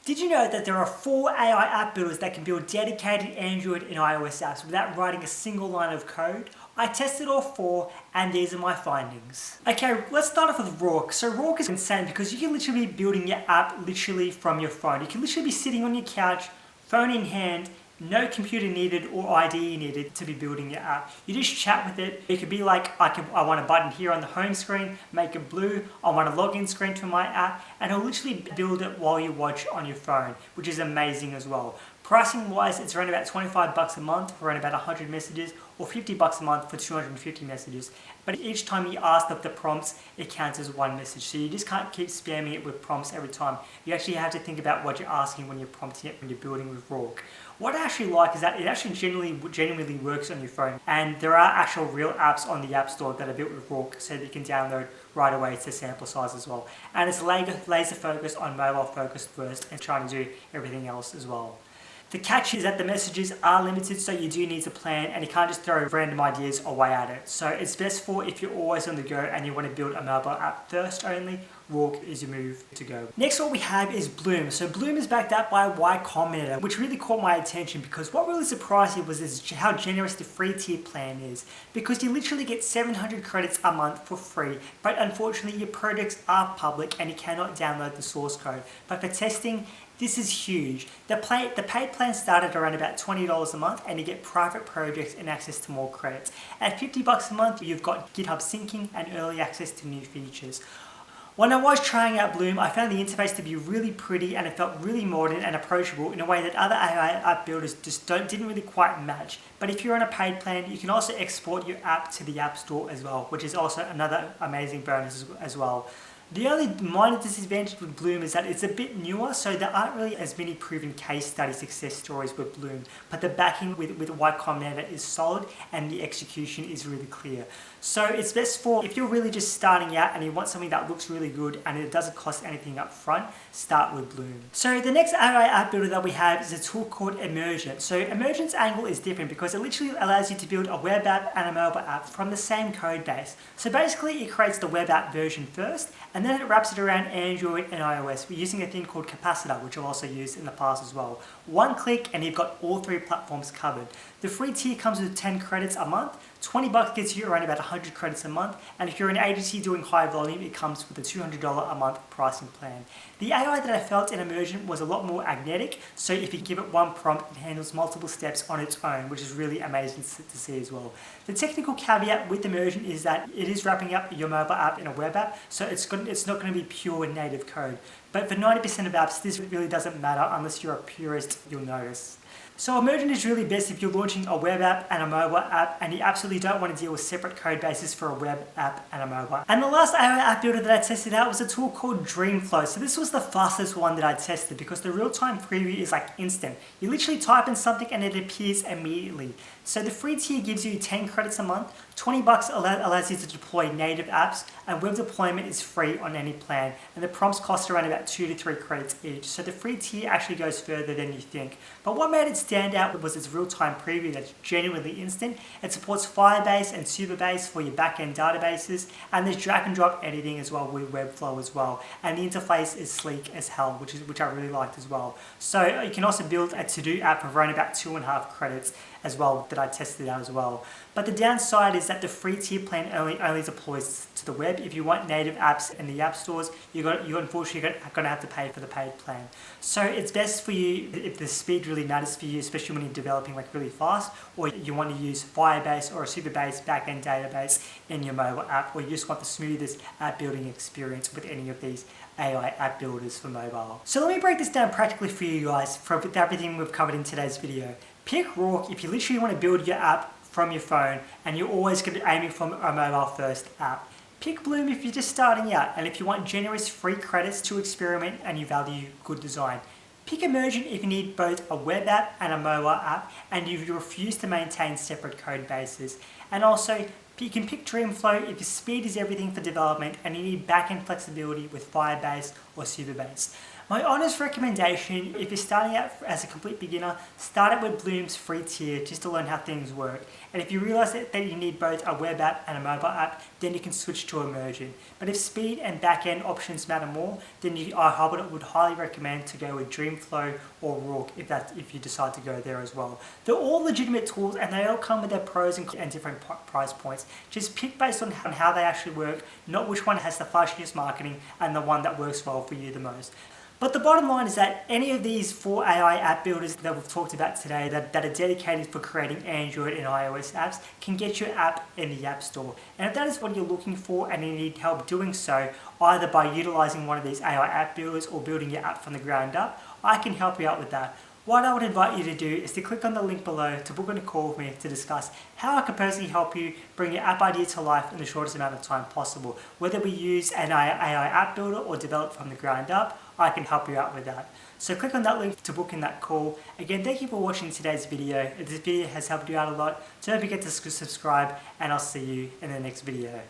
Did you know that there are 4 AI app builders that can build dedicated Android and iOS apps without writing a single line of code? I tested all 4 and these are my findings. Okay, let's start off with Rourke. So Rourke is insane because you can literally be building your app literally from your phone. You can literally be sitting on your couch, phone in hand, no computer needed or IDE needed to be building your app. You just chat with it. It could be like, I want a button here on the home screen, make it blue. I want a login screen to my app, and it'll literally build it while you watch on your phone, which is amazing as well. Pricing wise, it's around about $25 a month for around about 100 messages, or $50 a month for 250 messages. But each time you ask the prompts, it counts as one message. So you just can't keep spamming it with prompts every time. You actually have to think about what you're asking when you're prompting it, when you're building with Rourke. What I actually like is that it actually genuinely works on your phone, and there are actual real apps on the App Store that are built with Rourke so that you can download right away to sample size as well. And it's laser focused on mobile focused first and trying to do everything else as well. The catch is that the messages are limited, so you do need to plan and you can't just throw random ideas away at it. So it's best for if you're always on the go and you want to build a mobile app first only, Rourke is your move to go. Next what we have is Bloom. So Bloom is backed up by Y Combinator, which really caught my attention because what really surprised me was how generous the free tier plan is. Because you literally get 700 credits a month for free, but unfortunately your projects are public and you cannot download the source code. But for testing, this is huge. The paid plan started around about $20 a month and you get private projects and access to more credits. At $50 a month, you've got GitHub syncing and early access to new features. When I was trying out Bloom, I found the interface to be really pretty and it felt really modern and approachable in a way that other AI app builders just didn't really quite match. But if you're on a paid plan, you can also export your app to the App Store as well, which is also another amazing bonus as well. The only minor disadvantage with Bloom is that it's a bit newer, so there aren't really as many proven case study success stories with Bloom, but the backing with Y Combinator is solid and the execution is really clear. So it's best for if you're really just starting out and you want something that looks really good and it doesn't cost anything up front, start with Bloom. So the next AI app builder that we have is a tool called Emergent. So Emergent's angle is different because it literally allows you to build a web app and a mobile app from the same code base. So basically it creates the web app version first, and then it wraps it around Android and iOS. We're using a thing called Capacitor, which I've also used in the past as well. One click and you've got all 3 platforms covered. The free tier comes with 10 credits a month. $20 gets you around about 100 credits a month, and if you're an agency doing high volume, it comes with a $200 a month pricing plan. The AI that I felt in Emergent was a lot more magnetic, so if you give it one prompt, it handles multiple steps on its own, which is really amazing to see as well. The technical caveat with Emergent is that it is wrapping up your mobile app in a web app, so it's not going to be pure native code. But for 90% of apps, this really doesn't matter unless you're a purist, you'll notice. So Emergent is really best if you're launching a web app and a mobile app and you absolutely don't want to deal with separate code bases for a web app and a mobile. And the last AI app builder that I tested out was a tool called Dreamflow. So this was the fastest one that I tested because the real-time preview is like instant. You literally type in something and it appears immediately. So the free tier gives you 10 credits a month, $20 allows you to deploy native apps, and web deployment is free on any plan, and the prompts cost around about 2 to 3 credits each. So the free tier actually goes further than you think. But what made it stand out was its real-time preview that's genuinely instant. It supports Firebase and Superbase for your backend databases, and there's drag and drop editing as well with Webflow as well. And the interface is sleek as hell, which I really liked as well. So you can also build a to-do app of around about 2.5 credits as well that I tested out as well. But the downside is that the free tier plan only deploys to the web. If you want native apps in the app stores, you're unfortunately going to have to pay for the paid plan. So it's best for you if the speed really matters for you, especially when you're developing like really fast, or you want to use Firebase or a Superbase backend database in your mobile app, or you just want the smoothest app building experience with any of these AI app builders for mobile. So let me break this down practically for you guys for everything we've covered in today's video. Pick Rourke if you literally want to build your app from your phone and you're always going to be aiming for a mobile first app. Pick Bloom if you're just starting out and if you want generous free credits to experiment and you value good design. Pick Emergent if you need both a web app and a mobile app and you refuse to maintain separate code bases. And also, you can pick Dreamflow if your speed is everything for development and you need backend flexibility with Firebase or Superbase. My honest recommendation, if you're starting out as a complete beginner, start it with Bloom's free tier just to learn how things work. And if you realize that you need both a web app and a mobile app, then you can switch to Immersion. But if speed and back-end options matter more, then I would highly recommend to go with Dreamflow or Rook if you decide to go there as well. They're all legitimate tools and they all come with their pros and different price points. Just pick based on how they actually work, not which one has the flashiest marketing and the one that works well for you the most. But the bottom line is that any of these 4 AI app builders that we've talked about today that are dedicated for creating Android and iOS apps can get your app in the App Store. And if that is what you're looking for and you need help doing so, either by utilizing one of these AI app builders or building your app from the ground up, I can help you out with that. What I would invite you to do is to click on the link below to book in a call with me to discuss how I can personally help you bring your app idea to life in the shortest amount of time possible. Whether we use an AI app builder or develop from the ground up, I can help you out with that. So click on that link to book in that call. Again, thank you for watching today's video. If this video has helped you out a lot, don't forget to subscribe and I'll see you in the next video.